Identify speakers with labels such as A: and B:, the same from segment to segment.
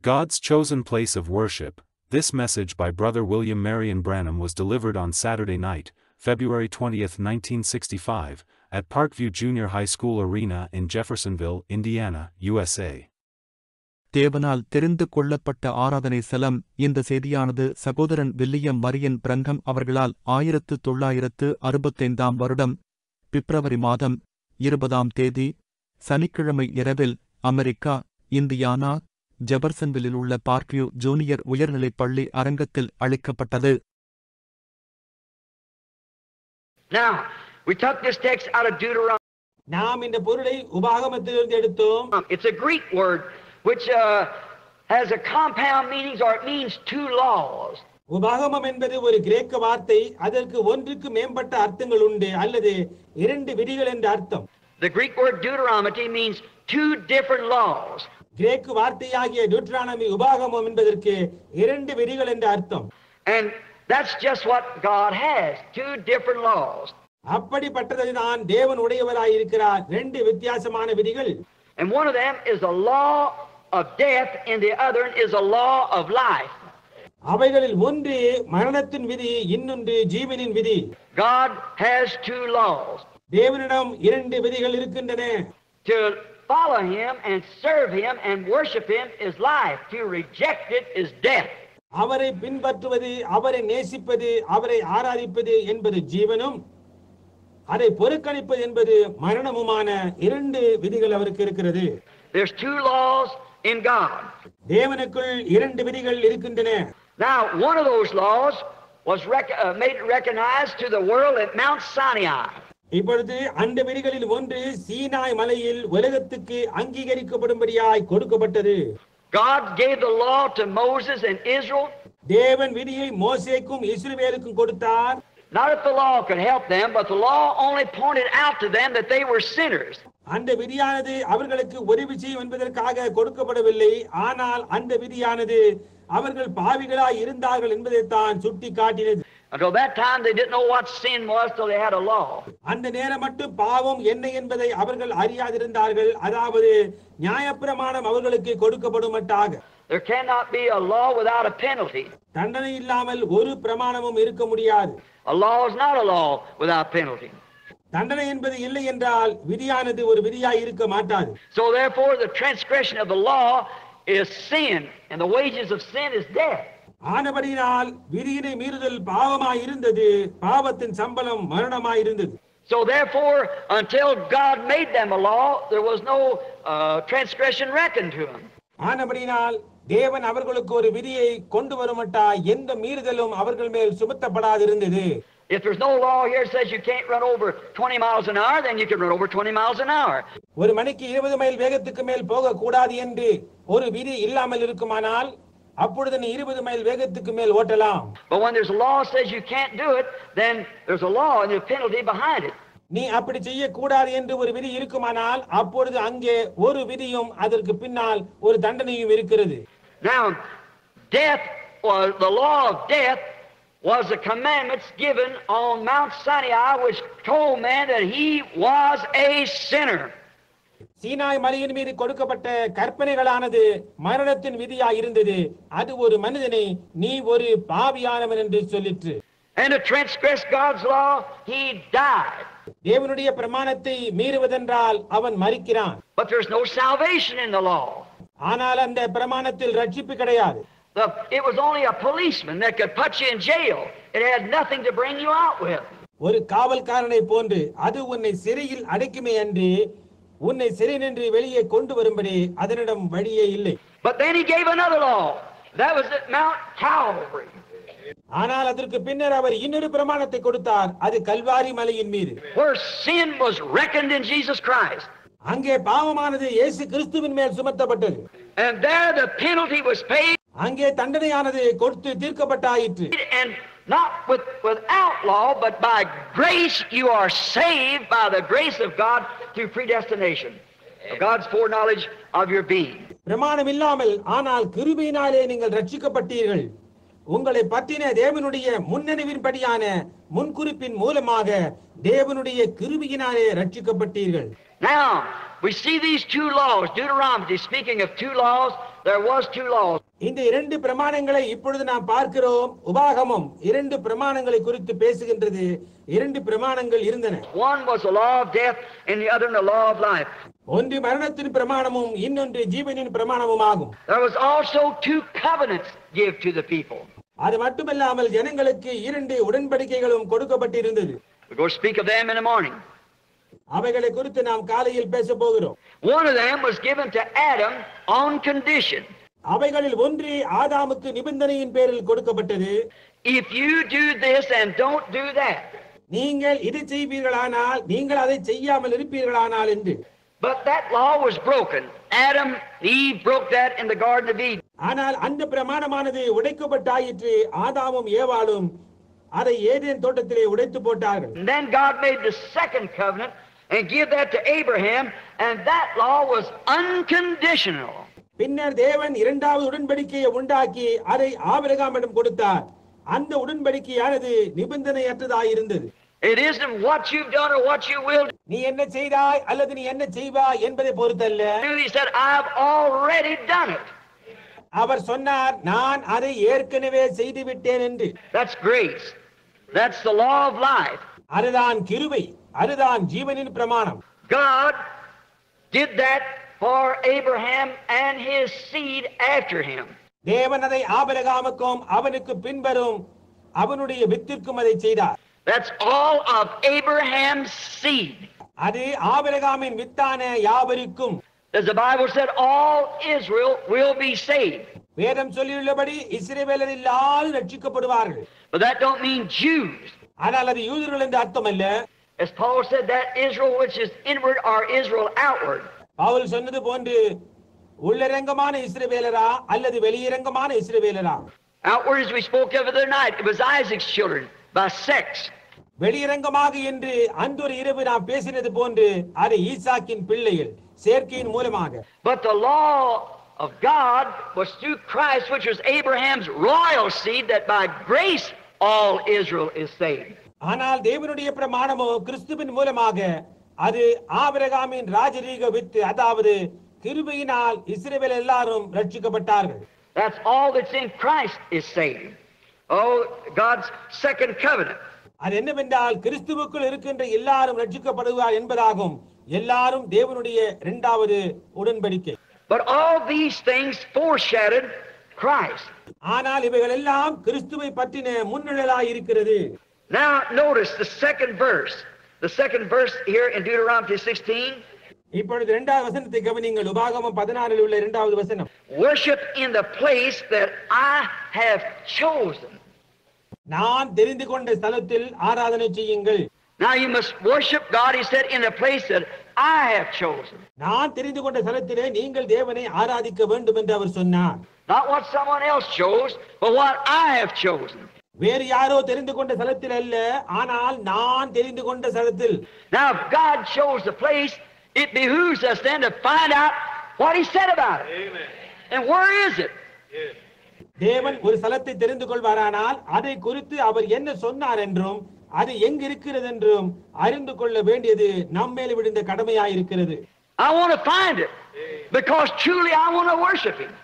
A: God's chosen place of worship. This message by Brother William Marion Branham was delivered on Saturday night, February 20, 1965, at Parkview Junior High School Arena in Jeffersonville, Indiana, USA.
B: தேவனால் தெரிந்து கொள்ளப்பட்ட ஆராதனை ஸ்தலம். இந்த செய்தியானது சகோதரன் William Marian பிரங்கம் அவர்களால் 1965 வருடம் பிப்ரவரி மாதம் 20 சனிக்கிழமை இரவில் அமெரிக்கா, இந்தியானா, ஜெபர்சன்வில்லில் உள்ள பார்க்வியூ ஜூனியர் உயர்நிலைப் பள்ளி அரங்கத்தில் அளிக்கப்பட்டது.
C: Now, we took this text out of Deuteronomy.
D: நாம் இந்த பொருளை உபாகமத்திலிருந்து எடுத்தோம்.
C: It's a Greek word which has a compound meaning, or it means two laws.
D: உபாகமம் என்பது ஒரு கிரேக்க வார்த்தை. அதற்கு ஒன்றுக்கு மேம்பட்ட அர்த்தங்கள் உண்டு, அல்லது இரண்டு விதிகள் என்ற அர்த்தம்.
C: The Greek word Deuteronomy means two different laws.
D: கிரேக்கு வார்த்தையாகிய டியூட்டரானமி உபாகமம் என்பதற்கு இரண்டு விதிகள் என்ற அர்த்தம்.
C: And that's just what God has, two different laws.
D: அப்படிப்பட்டதுதான் தேவன் உடையவராய் இருக்கிறார், ரெண்டு வித்தியாசமான விதிகள்.
C: And one of them is a law of death and the other is a law of life.
D: அவைகளில் ஒன்று மரணத்தின் விதி, இன்னொன்று ஜீவனின் விதி.
C: God has two laws.
D: தேவனிடம் இரண்டு விதிகள் இருக்கின்றன.
C: To follow him and serve him and worship him is life. To reject it is death.
D: அவரை பின்பற்றுவது, அவரை நேசிப்பது, அவரை ஆராதிப்பது என்பது ஜீவனும், அதை புறக்கணிப்பது என்பது மரணமுமான இரண்டு விதிகள் அவருக்கு இருக்கிறது.
C: There's two laws in God.
D: தேவனுக்குள் இரண்டு விதிகள் இருக்கின்றன.
C: Now, one of those laws was made recognized to the world at Mount Sinai.
D: இப்பொழுது அந்த விதிகளில் ஒன்று சீனாய் மலையில் உலகத்துக்கு அங்கீகரிக்கப்படும்படியாய் கொடுக்கப்பட்டது.
C: God gave the law to Moses and Israel.
D: தேவன் விதியை மோசேக்கும் இஸ்ரவேலுக்கும் கொடுத்தார்.
C: Not that the law could help them, but the law only pointed out to them that they were sinners.
D: அந்த விதியானது அவர்களுக்கு உதவி செய்யும் என்பதற்காக கொடுக்கப்படவில்லை. ஆனால் அந்த விதியானது அவர்கள் பாவிகளாய் இருந்தார்கள் என்பதைத்தான் சுட்டி காட்டினது.
C: Until that time they didn't know what sin was till they had a law.
D: அந்த நேரம் மட்டும் பாவம் என்ன என்பதை அவர்கள் அறியாதிருந்தார்கள். அதாவது நியாயப்பிரமாணம் அவர்களுக்கு கொடுக்கப்படுமட்டாக.
C: There cannot be a law without a penalty.
D: தண்டனை இல்லாமல் ஒரு பிரமாணமும் இருக்க முடியாது.
C: A law is not a law without penalty.
D: தண்டனை என்பது இல்லை என்றால் விதியானது ஒரு விதியாய் இருக்க மாட்டாது.
C: So therefore the transgression of the law is sin, and the wages of sin is death.
D: ஆனபடியினால் விதியினை மீறுதல் பாவமாய் இருந்தது, பாவத்தின் சம்பளம் மரணமாய் இருந்தது.
C: So therefore, until God made them a law, there was no transgression reckoned to them.
D: ஆனபடியினால் தேவன் அவர்களுக்கு ஒரு விதியை கொண்டு வருமட்டா எந்த மீறுதலும் அவர்கள் மேல் சுமத்தப்படாதிருந்தது.
C: If there's no law here that says you can't run over 20 miles an hour, then you can run over 20 miles an hour.
D: ஒரு மணிக்கு 20 மைல் வேகத்துக்கு மேல் போக கூடாது என்று ஒரு விதி இல்லாமல் இருக்குமானால் அப்பொழுது நீ 20 மைல் வேகத்துக்கு மேல் ஓட்டலாம்.
C: But when there's a law that says you can't do it, then there's a law and there's a penalty behind it.
D: நீ அப்படி செய்ய கூடாது என்று ஒரு விதி இருக்குமானால் அப்பொழுது அங்கே ஒரு விதியும் அதற்கு பின்னால் ஒரு தண்டனையும் இருக்கிறது.
C: Now, death was the law of death was the commandments given on Mount Sinai which told man that he was a sinner.
D: Sinai மலையின் மீது கொடுக்கப்பட்ட கற்பனைகளானது மரணத்தின் விதியாய் இருந்தது. அது ஒரு மனிதனை நீ ஒரு பாவியானவன் என்று சொல்லிற்று.
C: And to transgress God's law, he died.
D: தேவனுடைய பிரமாணத்தை மீறுவதென்றால் அவன் மரிக்கிறான்.
C: But there's no salvation in the law.
D: ஆனால் அந்த பிரமாணத்தில் ரட்சிப்பு கிடையாது.
C: It was only a policeman that could put you in jail. It had nothing to bring you out with.
D: ஒரு காவல்காரனை போன்று அது உன்னை சிறையில் அடைக்குமே அன்று உன்னை சிறை நின்று வெளியே கொண்டு வரும்படி அதனிடம் வழியே இல்லை.
C: But then he gave another law. That was at Mount Calvary.
D: ஆனால் அதற்கு பின்னர் அவர் இன்னொரு பிரமாணத்தை கொடுத்தார். அது கல்வாரி மலையின் மீது.
C: Where sin was reckoned in Jesus Christ.
D: அங்கே பாவமானது இயேசு கிறிஸ்துவின் மேல் சுமத்தப்பட்டது.
C: And there the penalty was paid.
D: அங்கே தண்டனையானது கொடுத்து தீர்க்கப்பட்டாயிற்று.
C: And not without law, but by grace you are saved by the grace of God through predestination. God's foreknowledge of your being.
D: பிரமாணம் இல்லாமல் ஆனால் கிருபையினாலே நீங்கள் ரட்சிக்கப்பட்டீர்கள். உங்களை பற்றின தேவனுடைய முன்னறிவின்படியான முன்குறிப்பின் மூலமாக தேவனுடைய கிருபையினாலே ரட்சிக்கப்பட்டீர்கள்.
C: Now, we see these two laws, Deuteronomy speaking of two laws there was two laws.
D: இந்த இரண்டு பிரமாணங்களை இப்பொழுது நாம் பார்க்கிறோம். உபாகமம் இரண்டு பிரமாணங்களை குறித்து பேசுகின்றது. இரண்டு பிரமாணங்கள் இருந்தன.
C: One was the law of death and the other the law of life.
D: ஒன்று மரணத்தின் பிரமாணமும் இன்னொன்று ஜீவனின் பிரமாணமும் ஆகும்.
C: There was also two covenants given to the people.
D: அது மட்டுமல்லாமல் ஜனங்களுக்கு இரண்டு உடன்படிக்கைகளும் கொடுக்கப்பட்டிருந்தது.
C: We're going to speak of them in the morning.
D: அவைகளை குறித்து நாம் காலையில் பேச போகிறோம்.
C: One of them was given to Adam on condition.
D: அவைகளில் ஒன்று ஆதாமுக்கு நிபந்தனையின் பேரில் கொடுக்கப்பட்டது.
C: If you do this and don't do that.
D: நீங்கள் இது செய்வீர்களானால் நீங்கள் அதை செய்யாமல் இருப்பீர்களானால் என்று.
C: But that law was broken. Adam, Eve broke that in the Garden of Eden.
D: ஆனால் அந்த பிரமாணமானது உடைக்கப்பட்டாயிற்று. ஆதாமும் ஏவாளும் அதை ஏதேன் தோட்டத்திலே உடைத்து போட்டார்கள்.
C: And then God made the second covenant and give that to Abraham, and that law was unconditional.
D: பின்னர் தேவன் இரண்டாவது உடன்படிக்கையை உண்டாக்கி அதை ஆபிரகாமிடம் கொடுத்தார். அந்த உடன்படிக்கையானது நிபந்தனையற்றதாய் இருந்தது.
C: It isn't what you've done or what you will do.
D: நீ என்ன செய்தாய் அல்லது நீ என்ன செய்வாய் என்பதை பொறுத்தல்ல.
C: He said, I've already done it.
D: அவர் சொன்னார், நான் அதை ஏற்கனவே செய்து விட்டேன் என்று.
C: That's grace. That's the law of life.
D: அதுதான் கிருபை, அதுதான் ஜீவனின் பிரமாணம்.
C: God did that for Abraham and his seed after him.
D: தேவன் அதை ஆபிரகாமுக்கும் அவனுக்கு பின்வரும் அவனுடைய வித்திற்கும் அதை செய்தார்.
C: That's all of Abraham's seed.
D: அது ஆபிரகாமின் வித்தான யாவருக்கும்.
C: As the Bible said, all Israel will be saved.
D: வேதம் சொல்லியுள்ளபடி இஸ்ரவேலர் எல்லாரும் ரட்சிக்கப்படுவார்கள்.
C: But that don't mean Jews.
D: ஆனால் அது யூதர்கள் என்று அர்த்தம் அல்ல.
C: As Paul said, that Israel which is inward or Israel outward.
D: Pavul சொன்னது போன்று உள்ளரங்கமான இஸ்ரவேலரா அல்லது வெளியரங்கமான இஸ்ரவேலரா?
C: Outward, as we spoke of the other night, it was Isaac's children by sex.
D: வெளியரங்கமாக என்று அன்றொரு இரவு நாம் பேசினது போன்று அது ஈசாக்கின் பிள்ளைகள் சேர்க்கையின் மூலமாக.
C: But the law of God was through Christ, which was Abraham's royal seed, that by grace all Israel is saved.
D: ஆனால் தேவனுடைய பிரமாணமோ கிறிஸ்துவின் மூலமாக அது ஆபிரகாமின் ராஜரீக வித்து, அதாவது கிருபையினால் இஸ்ரவேல் எல்லாரும் ரட்சிக்கப்பட்டார்கள்.
C: That's all that's in Christ is saved. Oh, God's second covenant.
D: அது என்னவென்றால் கிறிஸ்துவுக்குள் இருக்கின்ற எல்லாரும் ரட்சிக்கப்படுவார் என்பதாகும். எல்லாரும் தேவனுடைய இரண்டாவது உடன்படிக்கை.
C: But all these things foreshadowed Christ.
D: ஆனால் இவைகள் எல்லாம் கிறிஸ்துவை பற்றின முன்னிழலாய் இருக்கிறது.
C: Now notice the second verse. The second verse here in Deuteronomy 16.
D: இப்பொழுது இரண்டாவது வசனத்தை கவனியுங்கள். உபாகமம் 16 உள்ள இரண்டாவது வசனம்.
C: Worship in the place that I have chosen.
D: நான் தெரிந்து கொண்ட ஸ்தலத்தில் ஆராதனை செய்யுங்கள்.
C: Now you must worship God, he said, in the place that I have chosen.
D: நான் தெரிந்து கொண்ட ஸ்தலத்திலே நீங்கள் தேவனை ஆராதிக்க வேண்டும் என்று அவர் சொன்னார்.
C: Not what someone else chose, but what I have chosen.
D: வேறு யாரோ தெரிந்து கொண்ட ஸ்தலத்தில் அல்ல, ஆனால் நான் தெரிந்து கொண்ட ஸ்தலத்தில்.
C: Now if God chose the place, it behooves us then to find out what he said about it. Amen. And where is it? Yes.
D: தேவன் ஒரு ஸ்தலத்தை தெரிந்து கொள்வாரானால் அதை குறித்து அவர் என்ன சொன்னார் என்றும் அது எங்கு இருக்கிறது என்றும் அறிந்து கொள்ள வேண்டியது நம்மேல் விழுந்த கடமையாய் இருக்கிறது.
C: I want to find it because truly I want to worship him.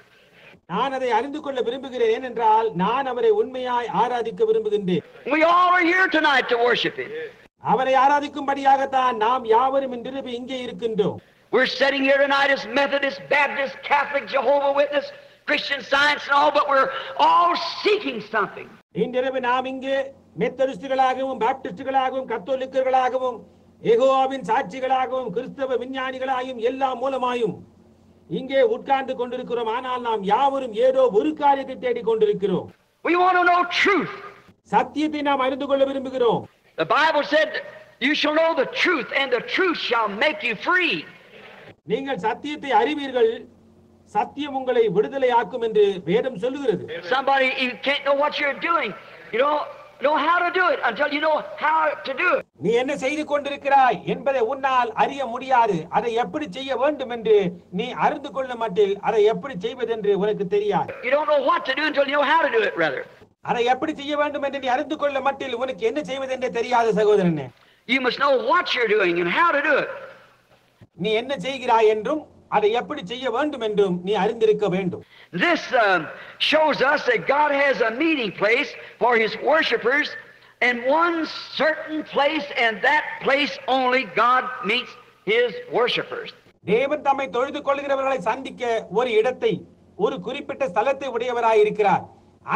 D: நான் அதை அறிந்து கொள்ள விரும்புகிறேன், ஏனென்றால் நான் அவரை உண்மையாய் ஆராதிக்க விரும்புகின்றேன்.
C: We all are here tonight to worship him.
D: அவரை ஆராதிக்கும்படியாகத்தான் நாம் யாவரும் இன்றிரவு இங்கே இருக்கின்றோம்.
C: We're sitting here tonight as Methodist, Baptist, Catholic, Jehovah Witness, Christian Science and all, but we're all seeking something.
D: இன்றிரவு நாம் இங்கே மெத்தடிஸ்டுகளாகவும் பாப்டிஸ்டுகளாகவும் கத்தோலிக்கர்களாகவும் யெகோவாவின் சாட்சிகளாகவும் கிறிஸ்தவ விஞ்ஞானிகளாயும் எல்லா மூலமாயும் இங்கே உட்கார்ந்து கொண்டிருக்கிறோம். ஆனால் நாம் யாவரும் ஏதோ ஒரு காரியத்தை தேடிக் கொண்டிருக்கிறோம்.
C: We want to know truth.
D: சத்தியத்தை நாம் அறிந்து கொள்ள விரும்புகிறோம்.
C: The Bible said, you shall know the truth and the truth shall make you free.
D: நீங்கள் சத்தியத்தை அறிவீர்கள், சத்தியம் உங்களை விடுதலையாக்கும் என்று வேதம் சொல்லுகிறது.
C: Somebody, you can't know what you're doing. You don't know how to do it until you know how to do it.
D: நீ என்ன செய்து கொண்டிருக்கிறாய் என்பதை உன்னால் அறிய முடியாது. அதை எப்படி செய்ய வேண்டும் என்று நீ அறிந்து கொள்ள மாட்டீல். அதை எப்படி செய்வதென்று உனக்கு தெரியாது.
C: You don't know what to do until you know how to do it, rather.
D: அதை எப்படி செய்ய வேண்டும் என்று நீ அறிந்து கொள்ள மாட்டீல். உனக்கு என்ன செய்வதென்றே தெரியாது சகோதரனே.
C: You must know what you're doing and how to do it.
D: நீ என்ன செய்கிறாய் என்றும் அதை எப்படி செய்ய வேண்டும் என்றும் நீ அறிந்திருக்க வேண்டும்.
C: This shows us that God has a meeting place for His worshipers, and one certain place, and that place only God meets His worshipers.
D: தேவன் தம்மை தொழுது கொள்கிறவர்களை சந்திக்க ஒரு இடத்தை, ஒரு குறிப்பிட்ட ஸ்தலத்தை உடையவராய் இருக்கிறார்.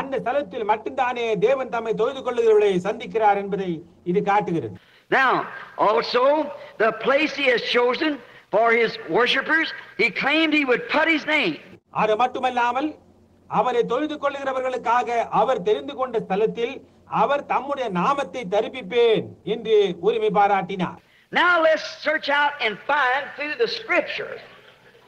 D: அந்த ஸ்தலத்தில் மட்டும்தானே தேவன் தம்மை தொழுது கொள்கிறவர்களை சந்திக்கிறார் என்பதை இது காட்டுகிறது.
C: Now, also the place He has chosen for His worshipers, He claimed He would put His name.
D: அது மட்டுமல்லாமல் அவரை தொழுது கொள்கிறவர்களுக்காக அவர் தெரிந்து கொண்ட ஸ்தலத்தில் அவர் தம்முடைய நாமத்தை தரிப்பிப்பேன் என்று உரிமை பாராட்டினார்.
C: Now let's search out and find through the scriptures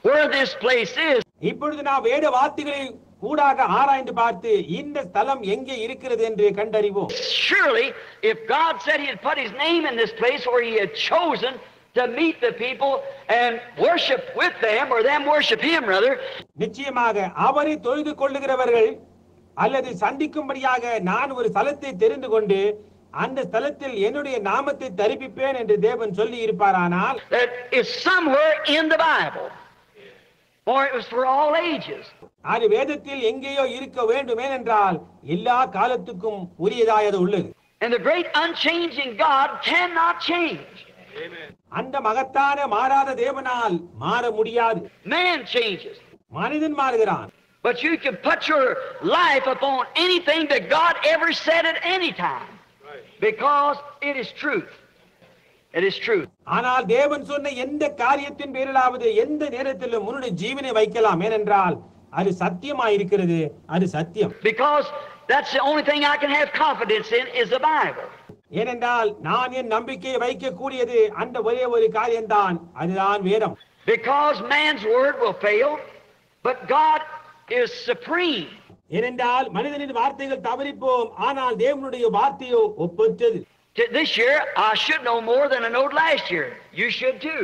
C: where this place is.
D: இப்பொழுது நாம் வேத வார்த்தைகளை கூடாக ஆராய்ந்து பார்த்து இந்த ஸ்தலம் எங்கே இருக்கிறது என்று கண்டறிவோம்.
C: Surely, if God said He had put His name in this place where He had chosen to meet the people and worship with them, or them worship Him rather.
D: நிச்சயமாக அவரை தொழுது கொள்ளுகிறவர்கள் அல்லது சந்திக்கும்படியாக நான் ஒரு ஸ்தலத்தை தெரிந்து கொண்டு அந்த ஸ்தலத்தில் என்னுடைய நாமத்தை தரிப்பிப்பேன் என்று தேவன் சொல்லி இருப்பாரானால்,
C: that is somewhere in the Bible, for it was for all ages.
D: அது வேதத்தில் எங்கேயோ இருக்க வேண்டுமே என்றால் எல்லா காலத்துக்கும் உரியதாயது உள்ளது.
C: And the great unchanging God cannot change.
D: அந்த மகத்தான மாறாத தேவனால் மாற முடியாது.
C: Man changes,
D: மனிதன் மாறுகிறான்.
C: but you can put your life upon anything that God ever said at any time, because it is truth. It is truth.
D: ஆனால் தேவன் சொன்ன எந்த காரியத்தின் பேரிலாவது எந்த நேரத்திலும் உன்னுடைய ஜீவனை வைக்கலாம், ஏனென்றால் அது சத்தியமாய் இருக்கிறது, அது சத்தியம்.
C: Because that's the only thing I can have confidence in is the Bible.
D: ஏனென்றால் நான் என் நம்பிக்கையை வைக்கக்கூடியது அந்த ஒரே ஒரு காரியம்தான், அதுதான் வேதம்.
C: Because man's word will fail, but God is supreme.
D: ஏனென்றால் மனிதனின் வார்த்தைகள் தவறிப்போம், ஆனால் தேவனுடைய வார்த்தையோ ஒப்பற்றது.
C: This year I should know more than I knowed last year. You should too.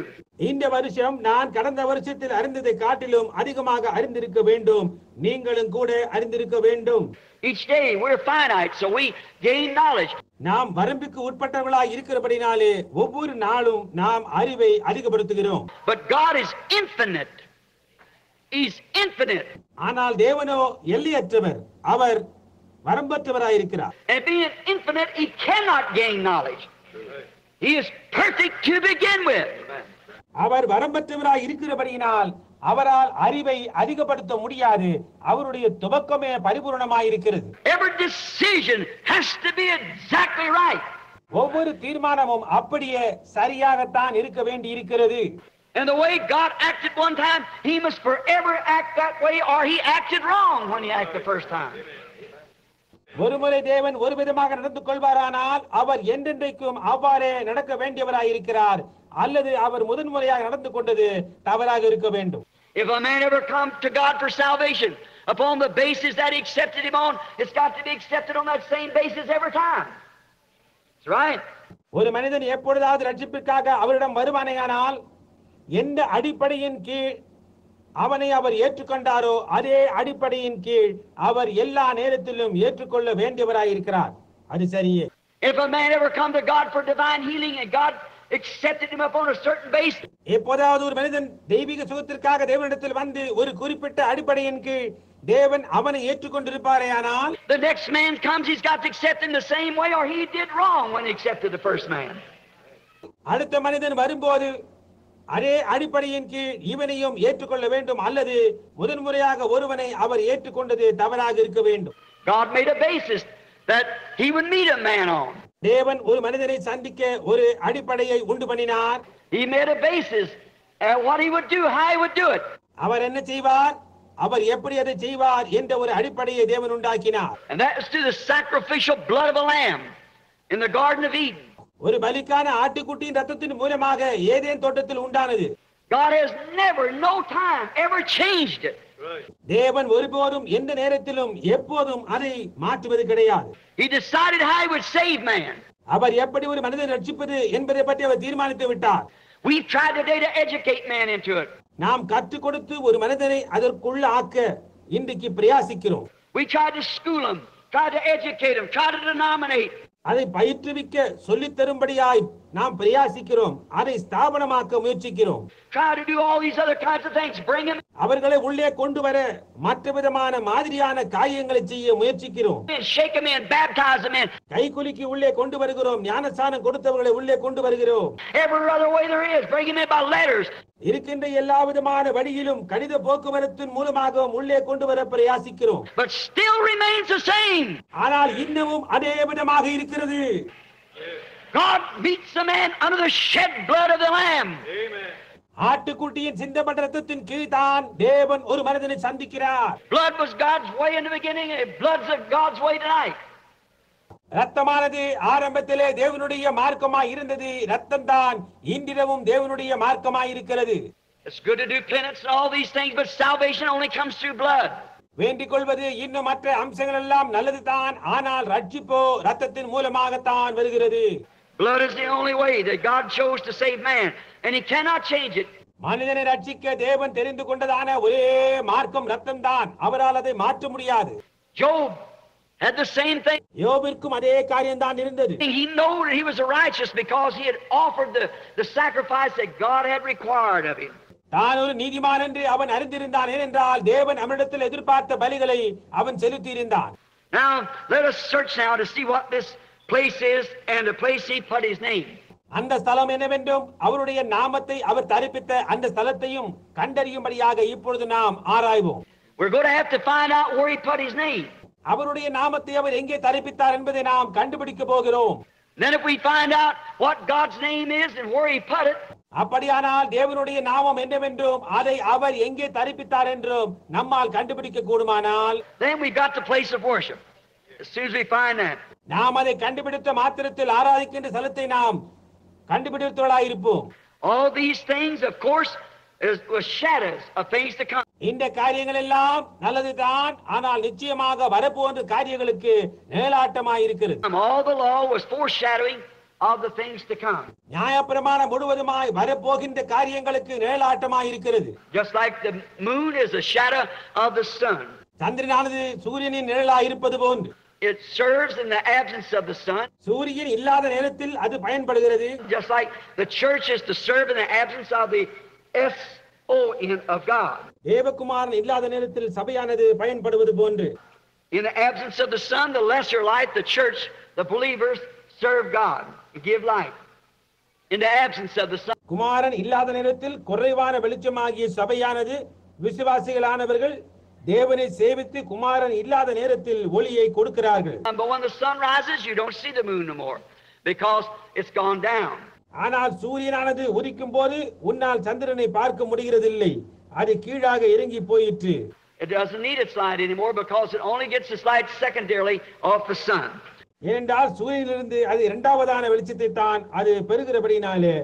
D: இந்த வருஷம் நான் கடந்த வருஷத்தில் அறிந்ததை காட்டிலும் அதிகமாக அறிந்திருக்க வேண்டும், நீங்களும் கூட அறிந்திருக்க வேண்டும்.
C: Each day we're finite, so we gain knowledge.
D: நாம் வரம்புக்கு உட்பட்டவர்களாய் இருக்கிறபடினாலே ஒவ்வொரு நாளும் நாம் அறிவை அதிகப்படுத்துகிறோம்.
C: But God is infinite. He's infinite.
D: ஆனால் தேவனோ எல்லையற்றவர், அவர் வரம்பற்றவராய் இருக்கிறார்.
C: And being infinite, He cannot gain knowledge. He is perfect to begin with.
D: அவர் வரம்பற்றவராய் இருக்கிறபடியினால் அவரால் அறிவை அதிகப்படுத்த முடியாது, அவருடைய துவக்கமே பரிபூர்ணமாய் இருக்கிறது.
C: Every decision has to be exactly right.
D: ஒவ்வொரு தீர்மானமும் அப்படியே சரியாகத்தான் இருக்க வேண்டி இருக்கிறது.
C: And the way God acted one time, He must forever act that way, or He acted wrong when He acted the first time.
D: ஒருமுறை தேவன் ஒரு விதமாக நடந்து கொள்வாரானால் அவர் என்றென்றைக்கும் அவ்வாறே நடக்க வேண்டியவராய் இருக்கிறார், அல்லது அவர் முதன்முறையாக நடந்து கொண்டது தவறாக இருக்க வேண்டும்.
C: If a man ever comes to God for salvation upon the basis that He accepted him on, it's got to be accepted on that same basis every time. That's right.
D: ஒரு மனிதன் எப்பொழுதாவது ரட்சிப்பிற்காக அவரிடம் வருவானேயானால் எந்த அடிப்படையின் கீழ் அவனை அவர் ஏற்றுக்கொண்டாரோ அதே அடிப்படையின் கீழ் அவர் எல்லா நேரத்திலும் ஏற்றுக்கொள்ள வேண்டியவராய் இருக்கிறார். அது சரியே.
C: If a man ever come to God for divine healing and God accepted him upon a certain base,
D: எப்போதாவது ஒரு மனிதன் தெய்வீக சுகத்திற்காக தேவனிடத்தில் வந்து ஒரு குறிப்பிட்ட அடிப்படையின் கீழ் தேவன் அவனை ஏற்றுக்கொண்டிருப்பாரேயானால்,
C: the next man comes, he's got to accept him the same way, or he did wrong when he accepted the first man.
D: அடுத்த மனிதன் வரும்போது அதே அடிப்படையின் கீழ் இவனையும் ஏற்றுக்கொள்ள வேண்டும், அல்லது முதன்முறையாக ஒருவனை அவர் ஏற்றுக்கொண்டது தவறாக இருக்க வேண்டும்.
C: God made a basis that He would meet a man on.
D: தேவன் ஒரு மனிதனை சந்திக்க ஒரு அடிப்படையை உண்டு பண்ணினார்.
C: He made a basis what He would do, how He would do it.
D: அவர் என்ன செய்வார், அவர் எப்படி அதை செய்வார் என்ற ஒரு அடிப்படையை தேவன் உண்டாக்கினார்.
C: And that is through the sacrificial blood of a lamb in the Garden of Eden.
D: ஒரு பலிக்கான ஆட்டுக்குட்டியின் ரத்தத்தின் மூலமாக ஏதேன் தோட்டத்தில் உண்டானது.
C: God has never, no time, ever changed it.
D: தேவன் ஒருபோதும் எந்த நேரத்திலும் எப்போதும் அதை மாற்றுவது கிடையாது.
C: He decided how He would save man.
D: அவர் எப்படி ஒரு மனிதனை ரட்சிப்பது என்பதை பற்றி அவர் தீர்மானித்து விட்டார்.
C: We've tried today to educate man into it.
D: நாம் கற்றுக் கொடுத்து ஒரு மனிதனை அதற்குள்ள ஆக்க இன்றைக்கு பிரயாசிக்கிறோம்.
C: We tried to school him, tried to educate him, tried to denominate.
D: அதை பயிற்றுவிக்க சொல்லித் தரும்படியாய் நாம் பிரயாசிக்கிறோம், அதை ஸ்தாபனமாக்க முயற்சிக்கிறோம்.
C: Try to do all these other types of things. Bring them
D: அவர்களை உள்ளே கொண்டு வர மற்ற விதமான மாதிரியான காரியங்களை செய்ய முயற்சிக்கிறோம்.
C: in, shake them in, baptize them in.
D: கைக்குலுக்கி உள்ளே கொண்டு வருகிறோம், ஞானஸ்நானம் கொடுத்தவர்களை உள்ளே கொண்டு வருகிறோம்.
C: Every other way there is, bring them in by letters.
D: இருக்கின்ற எல்லா விதமான வழியிலும் கடித போக்குவரத்தின் மூலமாகவும் உள்ளே கொண்டு வர பிரயாசிக்கிறோம்.
C: But still remains the same.
D: ஆனால் இன்னமும் அதே விதமாக இருக்கிறது.
C: God meets the man under the shed blood of the Lamb.
D: ஆட்டுக்குட்டியின் சிந்தப்பட்ட ரத்தத்தின் கீழ் தான் தேவன் ஒரு மனிதனை சந்திக்கிறார்.
C: Blood was God's way in the beginning, and blood's of God's way tonight.
D: ரத்தமானது ஆரம்பத்திலே தேவனுடைய மார்க்கமாய் இருந்தது, ரத்தம் தான் இன்றிரவும் தேவனுடைய மார்க்கமாய் இருக்கிறது.
C: It's good to do penance and all these things, but salvation only comes through blood.
D: வேண்டிக் கொள்வது இன்னும் மற்ற அம்சங்கள் எல்லாம் நல்லதுதான், ஆனால் ரட்சிப்போ ரத்தத்தின் மூலமாகத்தான் வருகிறது.
C: Blood is the only way that God chose to save man, and He cannot change it.
D: மனிதனை ரட்சிக்க தேவன் தெரிந்து கொண்டதான ஒரே மார்க்கம் ரத்தம் தான், அவரால் அதை மாற்ற முடியாது.
C: Job had the same thing.
D: யோபிற்கும் அதே காரியம் தான் இருந்தது.
C: He knew that he was righteous because he had offered the sacrifice that God had required of him.
D: தான் ஒரு நீதிமான் என்று அவன் அறிந்திருந்தான், ஏனென்றால் தேவன் அவனிடத்தில் எதிர்பார்த்த பலிகளை அவன் செலுத்தியிருந்தான்.
C: Now let us search now to see what this place is and the place he put his name.
D: அந்த ஸ்தலம் என்னவென்றும் அவருடைய நாமத்தை அவர் தரிப்பித்த அந்த ஸ்தலத்தையும் கண்டறியும்படியாக இப்பொழுது நாம் ஆராய்வோம்.
C: We're going to have to find out where he put his name.
D: அவருடைய நாமத்தை அவர் எங்கே தரிப்பித்தார் என்பதை நாம் கண்டுபிடிக்க போகிறோம்.
C: Then if we find out what God's name is and where he put it,
D: அப்படியானால் தேவனுடைய நாமம் என்னவென்றும் அதை அவர் எங்கே தரிப்பித்தார் என்றும் நம்மால் கண்டுபிடிக்க கூடுமானால்,
C: then we got the place of worship. As soon as we find that,
D: நாம் அதை கண்டுபிடித்த மாத்திரத்தில் ஆராதிக்கின்ற ஸ்தலத்தை நாம் கண்டுபிடித்தவர்களாயிருப்போம்.
C: all these things, of course, was shadows of things to come.
D: இந்த காரியங்கள் எல்லாம் நல்லதுதான், ஆனால் நிச்சயமாக வரப்போன்ற காரியங்களுக்கு நிழலாட்டமாய் இருக்கிறது.
C: All the law was foreshadowing of the things to come.
D: நியாயப்பிரமாணம் முழுவதுமாய் வரப்போகின்ற காரியங்களுக்கு நிழலாட்டமாய் இருக்கிறது.
C: Just like the moon is a shadow of the sun.
D: சந்திரனானது சூரியனின் நிழலாய் இருப்பது போன்று,
C: It serves in the absence of the sun.
D: சூரியன் இல்லாத நேரத்தில் அது பயன்படுகிறது.
C: Just like the church is to serve in the absence of the S-O-N of God.
D: தேவகுமாரன் இல்லாத நேரத்தில் சபையானது பயன்படுவது போன்று,
C: In the absence of the sun, the lesser light, the church, the believers serve God and give light. In the absence of the sun,
D: குமாரன் இல்லாத நேரத்தில் குறைவான வெளிச்சமாகிய சபையானது விசுவாசிகளானவர்கள் தேவனை சேவித்து குமாரன் இல்லாத நேரத்தில் ஒளியை கொடுக்கிறார்கள்.
C: but when the sun rises, you don't see the moon no more because it's gone down.
D: ஆனால் சூரியனானது உதிக்கும் போது உன்னால் சந்திரனை பார்க்க முடிகிறதில்லை, அது கீழாக இறங்கி போயிற்று.
C: It doesn't need its light anymore because it only gets its light secondarily off the sun.
D: ஏனென்றால் சூரியனிலிருந்து அது இரண்டாவதான வெளிச்சத்தை தான் அது பெறுகிறபடினாலே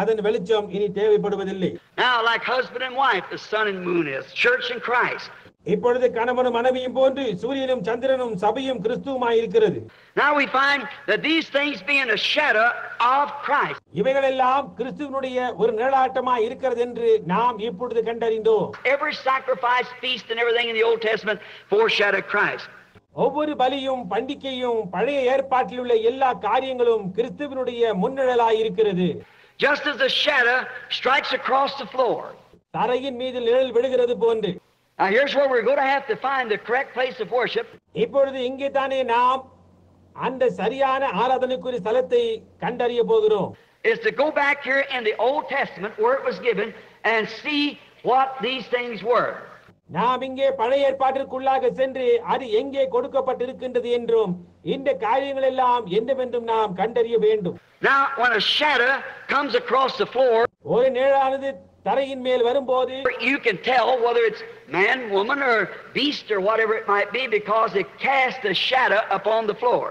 D: அதன் வெளிச்சம் இனி தேவைப்படுவதில்லை.
C: Now, like husband and wife, the sun and moon is church and Christ.
D: இப்பொழுது கணவனும் மனைவியும் போன்று சூரியனும் சந்திரனும் சபையும் கிறிஸ்துவுமாய் இருக்கிறது.
C: Now we find that these things being a shadow of Christ.
D: இவைகளெல்லாம் கிறிஸ்துவினுடைய ஒரு நிழலாட்டமாய் இருக்கிறது என்று நாம் இப்பொழுது கண்டறிந்தோம்.
C: Every sacrifice, feast, and everything in the Old Testament foreshadowed Christ.
D: ஒவ்வொரு பலியும் பண்டிகையும் பழைய ஏற்பாட்டில் உள்ள எல்லா காரியங்களும் கிறிஸ்துவினுடைய முன்னிழலாய் இருக்கிறது.
C: Just as the shadow strikes across the floor.
D: தரையின் மீது நிழல் விழுகிறது போன்று.
C: Now here's where we're going to have to find the correct place of worship.
D: இப்பொழுது இங்கே தானே நாம் அந்த சரியான ஆராதனைக்குரிய ஸ்தலத்தை கண்டறிய போகிறோம்.
C: Is to go back here in the Old Testament where it was given and see what these things were.
D: நாம் இங்கே பழைய ஏற்பாட்டிற்குள்ளாக சென்று அது எங்கே கொடுக்கப்பட்டிருக்கின்றது என்றும் இந்த காரியங்கள் எல்லாம் என்னவென்றும் நாம் கண்டறிய வேண்டும்.
C: Now when a shadow comes across the floor,
D: ஒரு நிழலானது தரையின் மேல் வரும்போது
C: you can tell whether it's man, woman, or beast, or whatever it might be, because it casts a shadow upon the floor.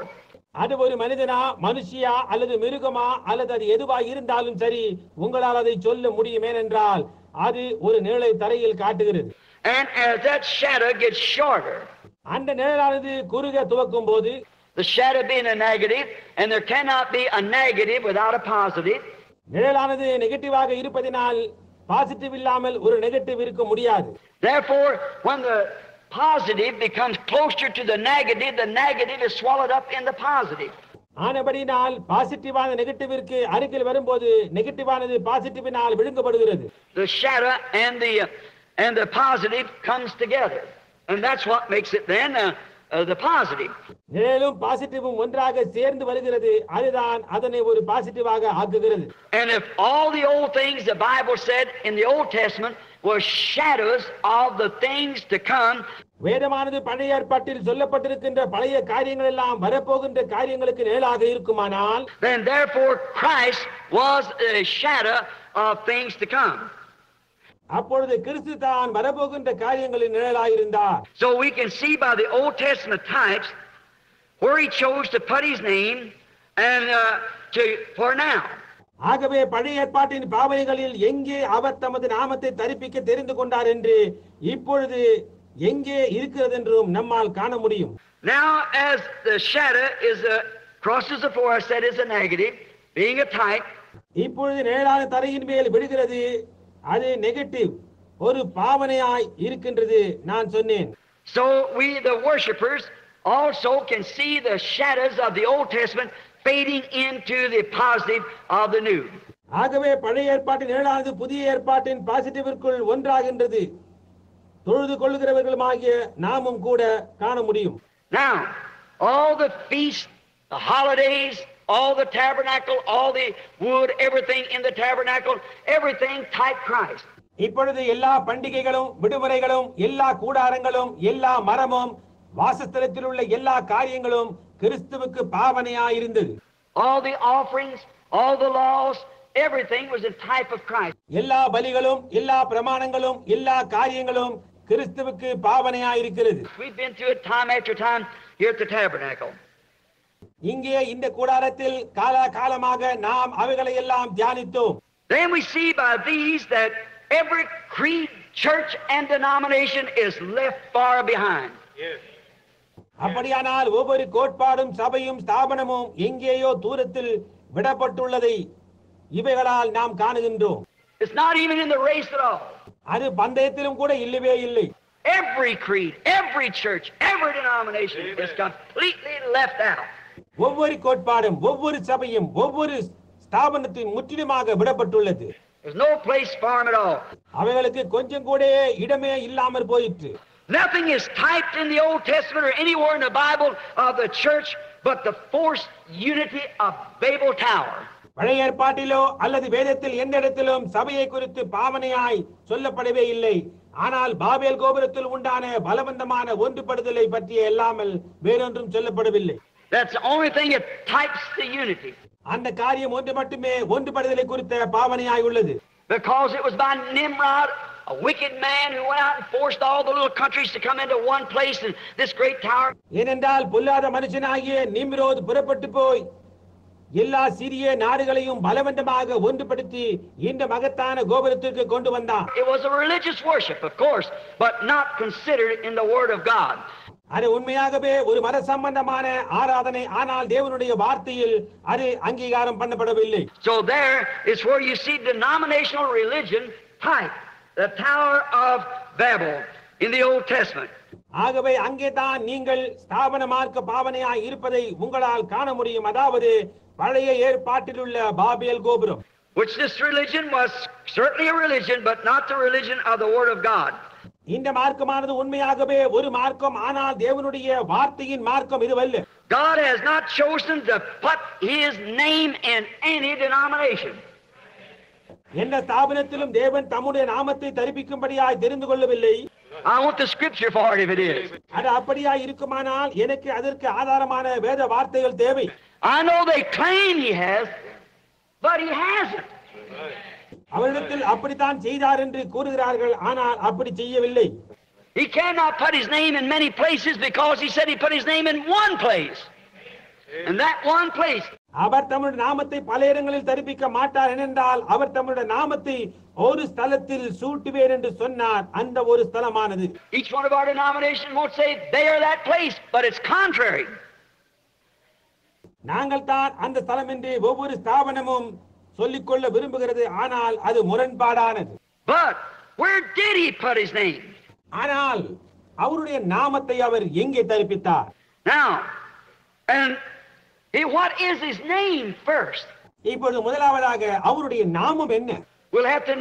D: அது ஒரு மனிதனா மனுஷியா அல்லது மிருகமா அல்லது அது எதுவாக இருந்தாலும் சரி, உங்களால் அதை சொல்ல முடியும், ஏனென்றால் அது ஒரு நிழலை தரையில் காட்டுகிறது.
C: And as that shadow gets shorter,
D: அந்த நிழலானது குறுக துவக்கும் போது,
C: the shadow being a negative, and there cannot be a negative without a positive.
D: நிழலானது நெகட்டிவாக இருப்பதினால் பாசிட்டிவ் இல்லாமல் ஒரு நெகட்டிவ் இருக்க முடியாது.
C: Therefore, when the positive becomes closer to the negative is swallowed up in the positive.
D: ஆனபடினால் பாசிட்டிவான நெகட்டிவிற்கு அருகில் வரும்போது நெகட்டிவானது பாசிட்டிவினால் விழுங்கப்படுகிறது.
C: The shadow and the positive comes together, and that's what makes it then the positive.
D: நிழலும் பாசிட்டிவும் ஒன்றாக சேர்ந்து வருகிறது. அதுதான் அதனை ஒரு பாசிட்டிவாக ஆக்குகிறது.
C: And if all the old things the Bible said in the Old Testament were shadows of the things to come,
D: வேதமானது பழைய ஏற்பாட்டில் சொல்லப்பட்டிருக்கின்ற பழைய காரியங்கள் எல்லாம் வரப்போகின்ற காரியங்களுக்கு நிழலாக இருக்குமானால்,
C: then therefore Christ was a shadow of things to come.
D: அப்பொழுது கிறிஸ்து தான் வரப்போகின்ற காரியங்களின் நிழலாயிருந்தார்.
C: So we can see by the Old Testament types where he chose to put his name and for now.
D: ஆகவே பழைய ஏற்பாட்டின் பாவனைகளில் எங்கே அவர் தமது நாமத்தை தரிப்பிக்க தெரிந்து கொண்டார் என்று இப்பொழுது எங்கே இருக்கிறது என்றும் நம்மால் காண முடியும்.
C: Now as the shadow crosses the floor, I said is a negative, being a type.
D: இப்பொழுது நிழலான தரையின் மேல் விழுகிறது. அது நெகட்டிவ், ஒரு பாவனையாய் இருக்கின்றது நான் சொன்னேன்.
C: So we the worshipers also can see the shadows of the Old Testament fading into the positive of the new.
D: ஆகவே பழைய ஏற்பாட்டின் நிழலானது புதிய ஏற்பாட்டின் பாசிட்டிவிற்குள் ஒன்றாகின்றது. தொழுது கொள்ளுகிறவர்களுமாகிய நாமும் கூட காண முடியும்.
C: Now all the feasts, the holidays, all the tabernacle, all the wood, everything in the tabernacle, everything type Christ.
D: இப்பொழுது எல்லா பண்டிகைகளும் விடுமுறைகளும் எல்லா கூடாரங்களும் எல்லா மரமும் வாசஸ்தலத்தில் உள்ள எல்லா காரியங்களும் கிறிஸ்துவுக்கு பாவனையாய் இருந்தது.
C: All the offerings, all the laws, everything was a type of Christ.
D: எல்லா பலிகளும் எல்லா பிரமாணங்களும் எல்லா காரியங்களும் கிறிஸ்துவுக்கு பாவனையாய் இருக்கிறது.
C: We've been through it time after time here at the tabernacle.
D: இங்கே இந்த கூடாரத்தில் காலகாலமாக நாம் அவைகளை எல்லாம் தியானித்தோம்.
C: Then we see by these that every creed, church and denomination is left far behind.
D: அப்படியானால் ஒவ்வொரு கோட்பாடும் சபையும் ஸ்தாபனமும் எங்கேயோ தூரத்தில் விடப்பட்டுள்ளதை இவைகளால் நாம் காணுகின்றோம்.
C: It's not even in the race at all.
D: அது பந்தயத்திலும் கூட இல்லவே இல்லை.
C: Every creed, every church, every denomination is completely left out.
D: ஒவ்வொரு கோட்பாடும் ஒவ்வொரு சபையும் ஒவ்வொரு ஸ்தாபனத்தின் முற்றிலுமாக விடப்பட்டுள்ளது.
C: There's no place for them at all.
D: அவைகளுக்கு கொஞ்சம் கூட இடமே இல்லாமல் போயிற்று.
C: Nothing is typed in the Old Testament or anywhere in the Bible of the church but the forced unity of Babel Tower.
D: பழைய ஏற்பாட்டிலோ அல்லது வேதத்தில் எந்த இடத்திலும் சபையை குறித்து பாவனையாய் சொல்லப்படவே இல்லை. ஆனால் பாபேல் கோபுரத்தில் உண்டான பலவந்தமான ஒன்றுபடுதலை பற்றி இல்லாமல் வேறொன்றும் சொல்லப்படவில்லை.
C: That's the only thing that types the unity.
D: அந்த காரியம் ஒன்று மட்டுமே ஒன்றுபடுதலை குறித்த பாவனையாய் உள்ளது.
C: Because it was by Nimrod, a wicked man who went out and forced all the little countries to come into one place in this great tower.
D: ஏனென்றால் பொல்லாத மனுஷனாகிய நிம்ரோத் புறப்பட்டு போய் எல்லா சிறிய நாடுகளையும் பலவந்தமாக ஒன்றுபடுத்தி இந்த மகத்தான கோபுரத்திற்கு கொண்டு வந்தான்.
C: It was a religious worship, of course, but not considered in the Word of God.
D: அது உண்மையாகவே ஒரு மத சம்பந்தமான ஆராதனை, ஆனால் தேவனுடைய வார்த்தையில் அது அங்கீகாரம் பண்ணப்படவில்லை.
C: So there is where you see denominational religion type the Tower of Babel in the Old Testament.
D: ஆகவே அங்கே தான் நீங்கள் ஸ்தாபன மார்க்க பாவனையாய் இருப்பதை உங்களால் காண முடியும். அதாவது பழைய ஏற்பாட்டில் உள்ள பாபேல் கோபுரம்.
C: Which this religion was certainly a religion, but not the religion of the Word of God.
D: இந்த மார்க்கமானது உண்மையாகவே ஒரு மார்க்கம், ஆனால் தேவனுடைய வார்த்தையின் மார்க்கம் இதுவல்ல.
C: God has not chosen to put His name in any denomination.
D: எந்த ஸ்தாபனத்திலும் தேவன் தம்முடைய நாமத்தை தரிப்பிக்கும்படியாய் தெரிந்து கொள்ளவில்லை.
C: I want the scripture for it if it is.
D: அது அப்படியாய் இருக்குமானால் எனக்கு அதற்கு ஆதாரமான வேத வார்த்தைகள் தேவை.
C: I know they claim He has, but He hasn't.
D: அவரிடத்தில் அப்படித்தான் செய்தார் என்று கூறுகிறார்கள், ஆனால் அப்படி செய்யவில்லை.
C: He cannot put His name in many places because He said He put His name in one place. And that one place.
D: அவர் தம்முடைய நாமத்தை பல இடங்களில் தரிப்பிக்க மாட்டார் என்றால் அவர் தம்முடைய நாமத்தை ஒரு ஸ்தலத்தில் சூட்டுவேர் என்று சொன்னார். அந்த ஒரு ஸ்தலமானது.
C: Each one of our denominations won't say they are that place, but it's contrary.
D: நாங்கள் தான் அந்த ஸ்தலம் என்று ஒவ்வொரு ஸ்தாபனமும் சொல்லிக்கொள்ள விரும்புகிறது, ஆனால் அது முரண்பாடானது.
C: But where did He put His name?
D: ஆனால் அவருடைய நாமத்தை அவர் எங்கே தரிப்பித்தார்?
C: Now, and What is his name first?
D: இப்பொழுது முதலாவதாக அவருடைய நாமம் என்ன?
C: We'll have to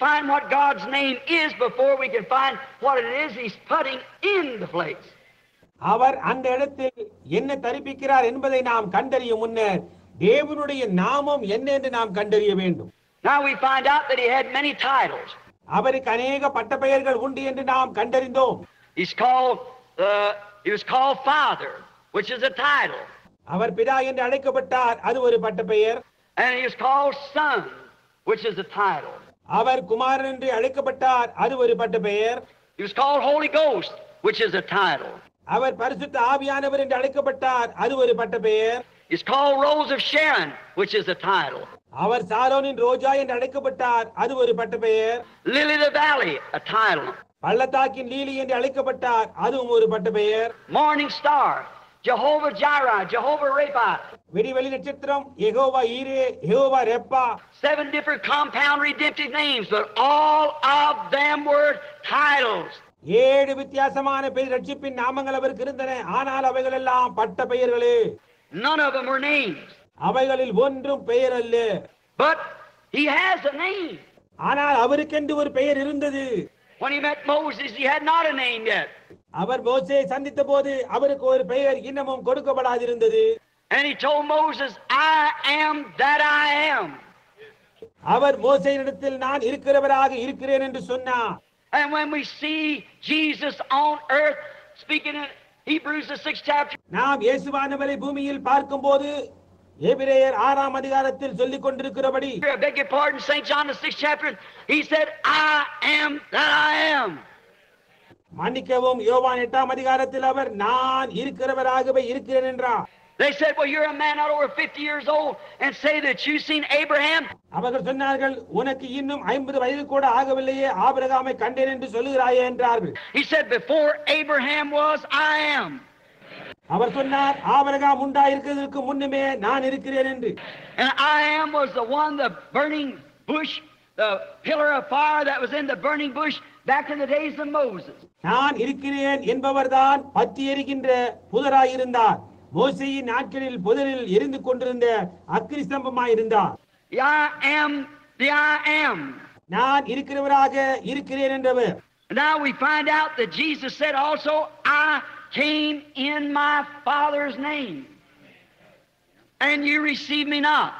C: find what God's name is before we can find what it is he's putting in the place.
D: அவர் அந்த இடத்தில் என்ன தரிப்பிக்கிறார் என்பதை நாம் கண்டறியும் முன்னர் தேவனுடைய நாமம் என்ன என்று நாம் கண்டறிய வேண்டும்.
C: Now we find out that he had many titles.
D: அவருக்கு अनेक பட்டப்பெயர்கள் உண்டு என்று நாம் கண்டறிந்தோம்.
C: He was called Father, which is a title.
D: அவர் பிதா என்று அழைக்கப்பட்டார், அது ஒரு பட்டப்பெயர்.
C: And he was called Son, which is a title.
D: அவர் குமாரன் என்று அழைக்கப்பட்டார், அது ஒரு பட்டப்பெயர்.
C: He was called Holy Ghost, which is a title.
D: அவர் பரிசுத்த ஆவியானவர் என்று அழைக்கப்பட்டார், அது ஒரு பட்டப்பெயர்.
C: He's called Rose of Sharon, which is a title.
D: அவர் சாரோனின் ரோஜா என்று அழைக்கப்பட்டார், அது ஒரு பட்டப்பெயர்.
C: Lily of the Valley, a title.
D: பள்ளத்தாக்கின் லீலி என்று அழைக்கப்பட்டார், அதுவும் ஒரு பட்டப்பெயர்.
C: Morning Star, Jehovah Jireh, Jehovah Rapha.
D: விடிவெளி நட்சத்திரம், யெகோவா ஈரே, Jehovah Repa.
C: 7 different compound redemptive names, but all of them were titles.
D: 7 வித்தியாசமான பெயர் ரட்சிப்பின் நாமங்கள் அவருக்கு இருந்தன, ஆனால் அவைகள் எல்லாம் பட்டப்பெயர்களே.
C: None of them were names.
D: அவைகளில் ஒன்றும் பெயர் அல்ல.
C: But he has a name.
D: ஆனால் அவருக்கென்று ஒரு பெயர் இருந்தது.
C: When he met Moses, he had not a name yet.
D: அவர் மோசேயை சந்தித்த போது அவருக்கு ஒரு பெயர் இன்னமும் கொடுக்கப்படாதிருந்தது.
C: And he told Moses, I am that I am.
D: அவர் மோசேயினிடத்தில் நான் இருக்கிறவராக இருக்கிறேன் என்று சொன்னார்.
C: And when we see Jesus on earth speaking in Hebrews the 6th chapter,
D: நாம் இயேசுவானவரை பூமியில் பார்க்கும்போது எபிரேயர் 6ஆம் அதிகாரத்தில் சொல்லிக் கொண்டிருக்கிறபடி,
C: I beg your pardon, St. John the 6th chapter, he said, I am that I am.
D: மன்னிக்கவும், யோவான் 8ஆம் அதிகாரத்தில் அவர் நான் இருக்கிறவராகவே இருக்கிறேன் என்றார்.
C: They said, well, you're a man not over 50 years old and say that you've seen Abraham.
D: அவர்கள் சொன்னார்கள், உனக்கு இன்னும் 50 வயது கூட ஆகவில்லையே, ஆபிரகாமை கண்டேன் என்று சொல்லுகிறாயே என்றார்கள்.
C: He said, before Abraham was, I am.
D: அவர் சொன்னார், ஆபிரகாம் உண்டாயிருக்கிறதற்கு முன்னமே நான் இருக்கிறேன் என்று.
C: And I am was the one, the burning bush, the pillar of fire that was in the burning bush back in the days of Moses.
D: நான் இருக்கிறேன் என்பவர்தான் பற்றி எரிகின்ற புதராயிருந்தார். மோசேயின் நாட்களில் புதரில் எரிந்து கொண்டிருந்த அக்கினி ஸ்தம்பமாய் இருந்தார்.
C: I am the I am.
D: நான் இருக்கிறவராக இருக்கிறேன் என்றவர்.
C: Now we find out that Jesus said also, I came in my Father's name, and you receive me not.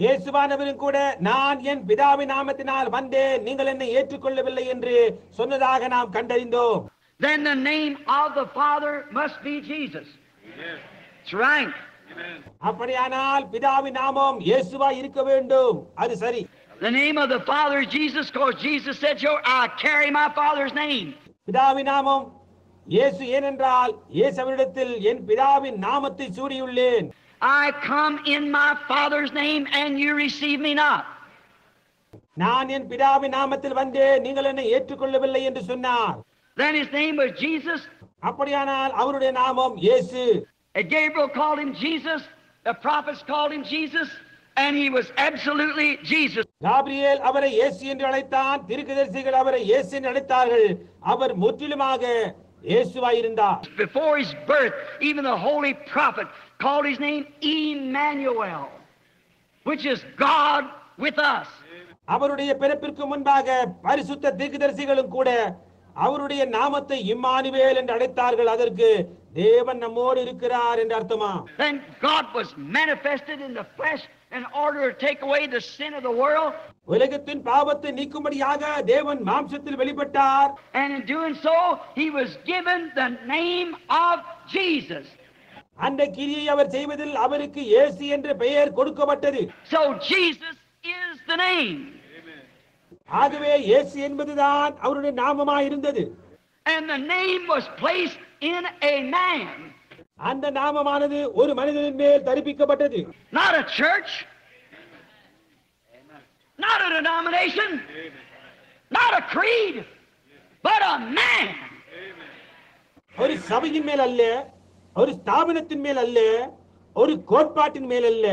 D: இயேசுவானவரும் கூட நான் என் பிதாவின் நாமத்தினால் வந்தேன், நீங்கள் என்னை ஏற்றுக்கொள்ளவில்லை என்று சொன்னதாக நாம் கண்டறிந்தோம்.
C: Then the name of the Father must be Jesus. That's right.
D: அப்படியானால் பிதாவின் நாமம் இயேசுவாய் இருக்க வேண்டும், அது சரி.
C: The name of the Father is Jesus, because Jesus said, I carry my Father's name.
D: பிதாவின் நாமம் இயேசு, ஏனென்றால் இயேசுவினிடத்தில் என் பிதாவின் நாமத்தை சூடியுள்ளேன்.
C: I come in my Father's name and you receive me not.
D: நான் என் பிதாவின் நாமத்தில் வந்தேன், நீங்கள் என்னை ஏற்றுக்கொள்ளவில்லை என்று சொன்னார்.
C: Then his name was Jesus.
D: அப்படியானால் அவருடைய நாமம் இயேசு.
C: And Gabriel called him Jesus, the prophets called him Jesus, and he was absolutely Jesus.
D: Gabriel அவரை இயேசு என்று அழைத்தான், தீர்க்கதரிசிகள் அவரை இயேசு என்று அழைத்தார்கள். அவர் முற்றிலுமாக இயேசுவாய் இருந்தார்.
C: Before his birth, even the holy prophet called his name Emmanuel, which is God with us.
D: அவருடைய பிறப்பிற்கு முன்பாக பரிசுத்த தீர்க்கதரிசிகளும் கூட அவருடைய நாமத்தை இம்மானுவேல் என்று அழைத்தார்கள். அதற்கு தேவன் நம்மோடு இருக்கிறார் என்று அர்த்தமா.
C: Then God was manifested in the flesh in order to take away the sin of the world.
D: உலகத்தின் பாவத்தை நீக்கும்படியாக தேவன் மாம்சத்தில் வெளிப்பட்டார்.
C: And in doing so, he was given the name of Jesus.
D: அந்த கிரியை அவர் செய்வதில் அவருக்கு இயேசு என்ற பெயர் கொடுக்கப்பட்டது.
C: So Jesus is the name.
D: ஆகவே இயேசு என்பதுதான் அவருடைய நாமமாய் இருந்தது.
C: And the name was placed in a man.
D: அந்த நாமமானது ஒரு மனிதனின் மேல் தரிப்பிக்கப்பட்டது.
C: Not a church, not a denomination, not a creed, but a man.
D: ஒரு சபையின் மேல் அல்ல, ஒரு ஸ்தாபனத்தின் மேல் அல்ல, ஒரு கோட்பாட்டின் மேல் அல்ல,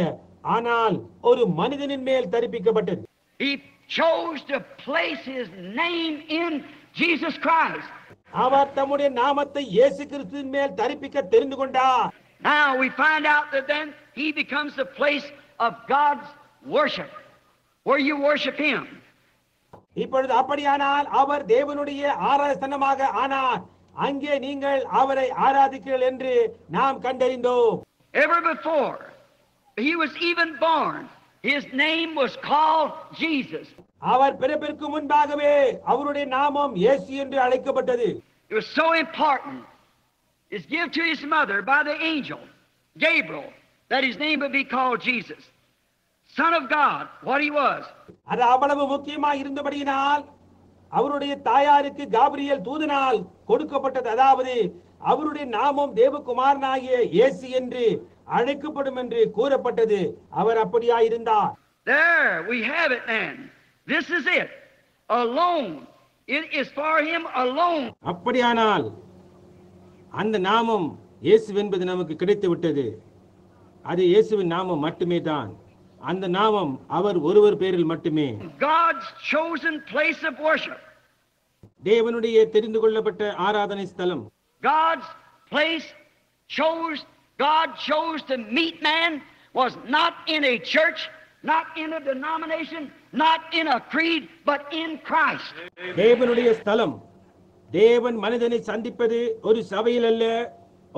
D: ஆனால் ஒரு மனிதனின் மேல் தரிப்பிக்கப்பட்டது.
C: He chose to place his name in Jesus Christ.
D: அவர் தம்முடைய நாமத்தை இயேசு கிறிஸ்துவின் மேல் தரிப்பிக்க தெரிந்து கொண்டார்.
C: Now we find out that then he becomes the place of God's worship, where you worship him.
D: இப்பொழுது அப்படியானால் அவர் தேவனுடைய ஆராதனமாக ஆனார், அங்கே நீங்கள் அவரை ஆராதிக்கிறீர்கள் என்று நாம் கண்டறிந்தோம்.
C: Ever before he was even born, his name was called Jesus.
D: அவர் பிறப்பிற்கு முன்பாகவே அவருடைய நாமம் இயேசு என்று அழைக்கப்பட்டது.
C: It was so important. It's given to his mother by the angel Gabriel that his name would be called Jesus, Son of God, what he was.
D: அது அவ்வளவு முக்கியமாக இருந்தபடியினால் அவருடைய தாயாருக்கு காபிரியேல் தூதனால் கொடுக்கப்பட்டது. அதாவது அவருடைய நாமம் தேவகுமாரனாகிய இயேசு என்று அழைக்கப்படும் என்று கூறப்பட்டது. அவர் அப்படியா இருந்தார்.
C: There we have it then. This is it. Alone. It is for him alone.
D: அப்படியானால் அந்த நாமம் இயேசு என்பது நமக்கு கிடைத்து விட்டது. அது இயேசுவின் நாமம் மட்டுமே தான். அந்த நாமம் அவர் ஒருவர் பேரில் மட்டுமே.
C: God's chosen place of worship.
D: தேவனுடைய தெரிந்து கொள்ளப்பட்ட ஆராதனை ஸ்தலம்.
C: God's place God chose to meet man was not in a church, not in a denomination, not in a creed, but in Christ.
D: தேவனுடைய ஸ்தலம், தேவன் மனிதனை சந்திப்பது ஒரு சபையில் அல்ல,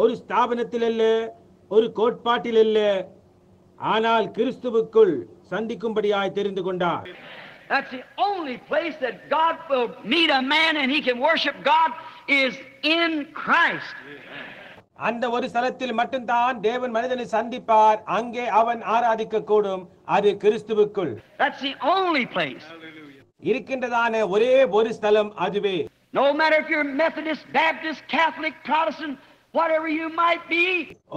D: ஒரு ஸ்தாபனத்தில் அல்ல, ஒரு கோட்பாட்டில் அல்ல, ஆனால் கிறிஸ்துவுக்குள் சந்திக்கும்படியாய் தெரிந்து கொண்டார்.
C: That's the only place that God will meet a man and he can worship God is in Christ.
D: அந்த ஒரு ஸ்தலத்தில் மட்டும்தான் தேவன் மனிதனை சந்திப்பார், அங்கே அவன் ஆராதிக்க கூடும், அது கிறிஸ்துவுக்குள்.
C: That's the only place.
D: இருக்கின்றதான ஒரே ஒரு ஸ்தலம் அதுவே.
C: No matter if you're Methodist, Baptist, Catholic, Protestant, whatever you might be.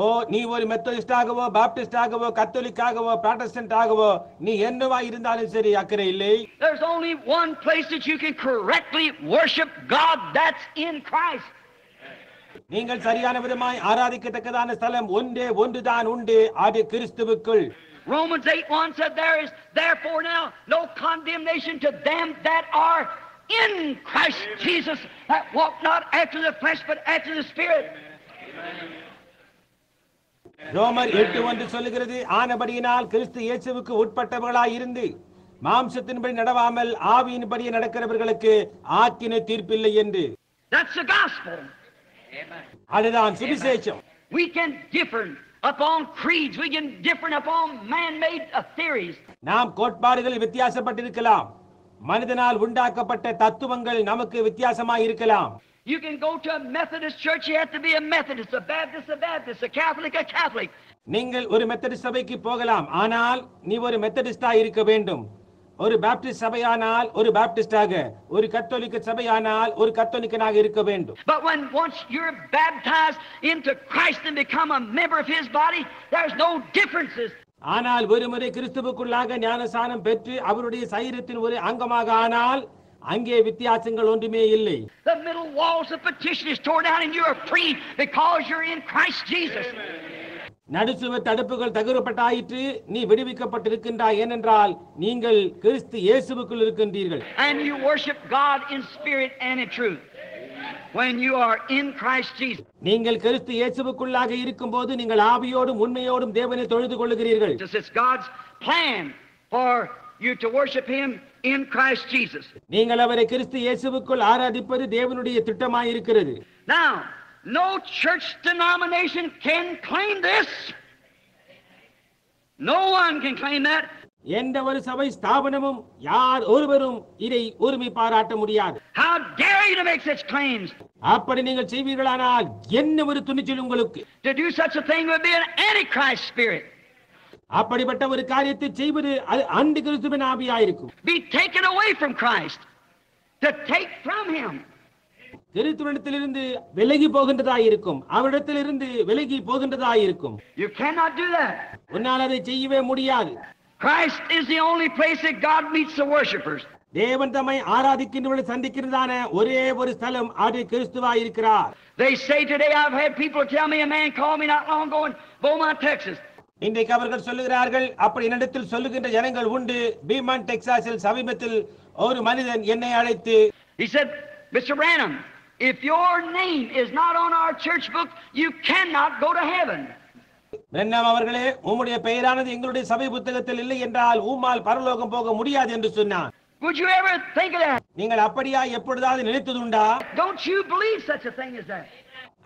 D: ஓ நீ ஒரு மெத்தடிஸ்டாகவோ பாப்டிஸ்டாகவோ கத்தோலிக்காகவோ புராட்டஸ்டன்ட் ஆகவோ நீ என்னவா இருந்தாலும் சரி, அக்கறை இல்லை.
C: There's only one place that you can correctly worship God, that's in Christ.
D: நீங்கள் சரியான விதமாய் ஆராதிக்கத்தக்கதான ஸ்தலம் ஒன்றுதான் உண்டு, அது கிறிஸ்துவுக்குள்.
C: Romans 8:1 said there is therefore now no condemnation to them that are in Christ Jesus, that walk not after the flesh but after the Spirit.
D: ரோமர் 8:1 சொல்லுகிறது, ஆனபடியினால் கிறிஸ்து இயேசுவுக்கு உட்பட்டவர்களாய் இருந்து மாம்சத்தின்படி நடவாமல் ஆவியின்படி நடக்கிறவர்களுக்கு ஆக்கினை தீர்ப்பில்லை என்று.
C: That's the gospel.
D: அதுதான் சுவிசேஷம்.
C: We can differ upon creeds, we can differ upon man-made theories.
D: நாம் கோட்பாடுகள் வித்தியாசப்பட்டிருக்கலாம், மனிதனால் உண்டாக்கப்பட்ட தத்துவங்கள் நமக்கு வித்தியாசமாய் இருக்கலாம்.
C: You can go to a Methodist church, you have to be a Methodist, a Baptist, a Catholic, a Catholic.
D: நீங்கள் ஒரு மெத்தடிஸ்ட் சபைக்கு போகலாம், ஆனால் நீ ஒரு மெத்தடிஸ்டா இருக்க வேண்டும். ஒரு பாப்டிஸ்ட் சபையானால் ஒரு பாப்டிஸ்டாக, ஒரு கத்தோலிக்க சபையானால் ஒரு கத்தோலிக்கனாக இருக்க வேண்டும்.
C: But when once you're baptized into Christ and become a member of his body, there's no differences.
D: ஆனால் ஒருமுறை கிறிஸ்துவுக்குள்ளாக ஞானசானம் பெற்று அவருடைய சரீரத்தின் ஒரு அங்கமாக ஆனால் அங்கே வித்தியாசங்கள் ஒன்றுமே இல்லை.
C: The middle walls of petition is torn down and you are free because you're in Christ Jesus.
D: நடுசுவ தடுப்புகள் தகரப்பட்டாயிற்று, நீ விடுவிக்கப்பட்டிருக்கின்றாய், ஏனென்றால் நீங்கள் கிறிஸ்து இயேசுவுக்குள் இருக்கின்றீர்கள்.
C: And you worship God in spirit and in truth when you are in Christ Jesus.
D: நீங்கள் கிறிஸ்து இயேசுவுக்குள்ளாக இருக்கும்போது நீங்கள் ஆவியோடும் உண்மையோடும் தேவனை தொழுது கொள்ளுகிறீர்கள்.
C: It's God's plan for you to worship him in Christ Jesus.
D: நீங்கள் அவரை கிறிஸ்து இயேசுவுக்குள் ஆராதிப்பது தேவனுடைய திட்டமாய் இருக்கிறது.
C: Now, no church denomination can claim this. No one can claim that.
D: எந்த ஒரு சபை ஸ்தாபனமும் யார் ஒருவரும் இதை உரிமை பாராட்ட முடியாது.
C: How dare you to make such claims?
D: அப்படி நீங்கள் செய்வீர்களானால் என்ன ஒரு துணிச்சல் உங்களுக்கு?
C: To do such a thing would be an antichrist spirit.
D: அப்படிப்பட்ட ஒரு காரியத்தை செய்வது அது அந்தி கிறிஸ்துவின் ஆவியாயிருக்கும்.
C: Be taken away from Christ. To take from him.
D: கிறிஸ்துவிடத்திலிருந்து விலகி போகின்றதாயிருக்கும், அவரிடத்திலிருந்து விலகி போகின்றதாயிருக்கும்.
C: You cannot do that.
D: உன்னால் அதை செய்யவே முடியாது.
C: Christ is the only place that God meets the worshipers.
D: தேவன் தம்மை ஆராதிக்கின்றவர்களை சந்திக்கிறதான ஒரே ஒரு ஸ்தலம் அது கிறிஸ்துவாயிருக்கிறார்.
C: They say today, I've had people tell me, a man called me not long ago in Beaumont, Texas.
D: இன்றைக்கு அவர்கள் சொல்லுகிறார்கள், அப்படி என்னிடத்தில் சொல்லுகின்ற ஜனங்கள் உண்டு. பீமான் டெக்சாஸில் சமீபத்தில் ஒரு மனிதன் என்னை அழைத்து,
C: He said, Mr. Branham, if your name is not on our church book, you cannot go to heaven.
D: பிரண்ணாம் அவர்களே, உம்முடைய பெயரானது எங்களுடைய சபை புத்தகத்தில் இல்லை என்றால் உம்மால் பரலோகம் போக முடியாது என்று சொன்னார்.
C: Would you ever think of that?
D: நீங்கள் அப்படியா எப்பொழுதாவது நினைத்ததுண்டா?
C: Don't you believe such a thing as that?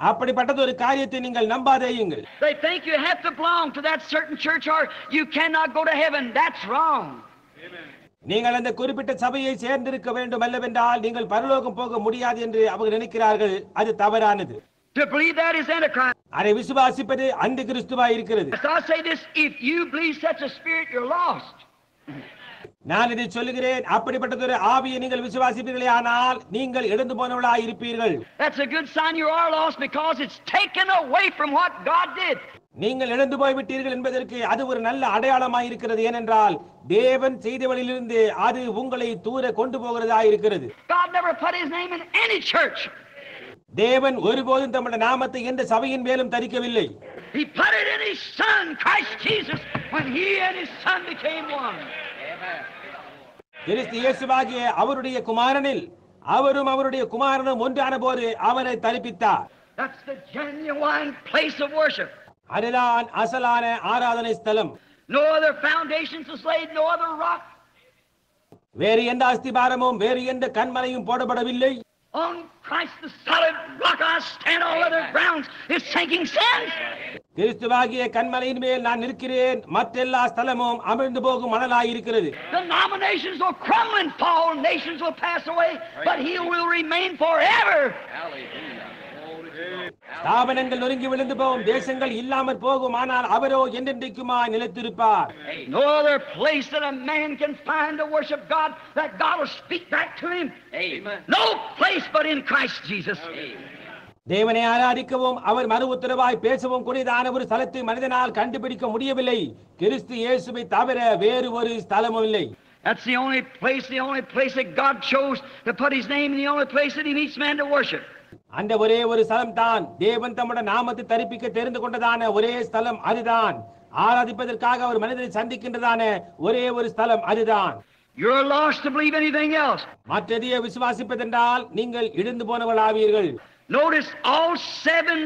D: அப்படிப்பட்டது ஒரு காரியத்தை நீங்கள் நம்பாதேயுங்கள்.
C: They think you have to belong to that certain church or you cannot go to heaven. That's wrong.
D: நீங்கள் அந்த குறிப்பிட்ட சபையை சேர்ந்திருக்க வேண்டும் அல்லவென்றால் நீங்கள் பரலோகம் போக முடியாது என்று அவர்கள் நினைக்கிறார்கள். அது தவறானது.
C: To believe that is Antichrist.
D: அதை விசுவாசிப்பது அந்தி கிறிஸ்துவாய் இருக்கிறது.
C: So I say this, if you believe such a spirit, you're lost.
D: நான் இதை சொல்லுகிறேன், அப்படிப்பட்டதொரு ஆவியை நீங்கள் விசுவாசிப்பீர்களே ஆனால் நீங்கள் இழந்து போனவர்களாய் இருப்பீர்கள்.
C: That's a good sign you are lost because it's taken away from what God did.
D: நீங்கள் இழந்து போய்விட்டீர்கள் என்பதற்கு அது ஒரு நல்ல அடையாளமாய் இருக்கிறது. ஏனென்றால் தேவன் செய்த வழியிலிருந்து அது உங்களை தூர கொண்டு போகிறதா இருக்கிறது.
C: God never put his name in any church.
D: தேவன் ஒருபோதும் தம்முடைய நாமத்தை எந்த சபையின் மேலும் தரிக்கவில்லை.
C: He put it in his son Christ Jesus when he and his son became one.
D: கிறிஸ்து இயேசுவாகிய அவருடைய குமாரனில் அவரும் அவருடைய குமாரனும் ஒன்றான போது அவரை தரிப்பித்தார்.
C: That's the genuine place of worship.
D: அதுதான் அசலான ஆராதனை ஸ்தலம்.
C: No other foundations was laid, no other rock.
D: வேறு எந்த அஸ்திபாரமும் வேறு எந்த கன்மலையும் போடப்படவில்லை.
C: On Christ the solid rock I stand, all other grounds is sinking sand.
D: கிறிஸ்துவாகிய கன்மலையின் மேல் நான் நிற்கிறேன், மற்றெல்லா ஸ்தலமும் அமிழ்ந்து போகும் மணலாய் இருக்கிறது.
C: Denominations will crumble and fall, nations will pass away, but he will remain forever.
D: ஸ்தாபனங்கள் நொறுங்கி விழுந்து போகும், தேசங்கள் இல்லாமல் போகும், ஆனால் அவரோ என்றென்றைக்குமாய் நிலைத்திருப்பார்.
C: No other place that a man can find to worship God that God will speak back to him. Amen. No place but in Christ Jesus.
D: தேவனை ஆராதிக்கவும் அவர் மறு உத்தரவாய் பேசவும் கூடியதான ஒரு ஸ்தலத்தை மனிதனால் கண்டுபிடிக்க முடியவில்லை. கிறிஸ்து இயேசுவை தவிர வேறு ஒரு ஸ்தலமும் இல்லை.
C: That's the only place that God chose to put his name, and the only place that he meets man to worship.
D: அந்த ஒரே ஒரு ஸ்தலம் தான் தேவன் தம்முடைய நாமத்தை தரிப்பிக்க தெரிந்து கொண்டதான ஒரே ஸ்தலம் அதுதான். ஆராதிப்பதற்காக அவர் மனிதனை சந்திக்கின்றதான ஒரே ஒரு ஸ்தலம் அதுதான்.
C: You're lost to believe anything else.
D: மற்றதையே விசுவாசிப்பதென்றால் நீங்கள் இழந்து போனவர்களாவீர்கள்.
C: Notice all 7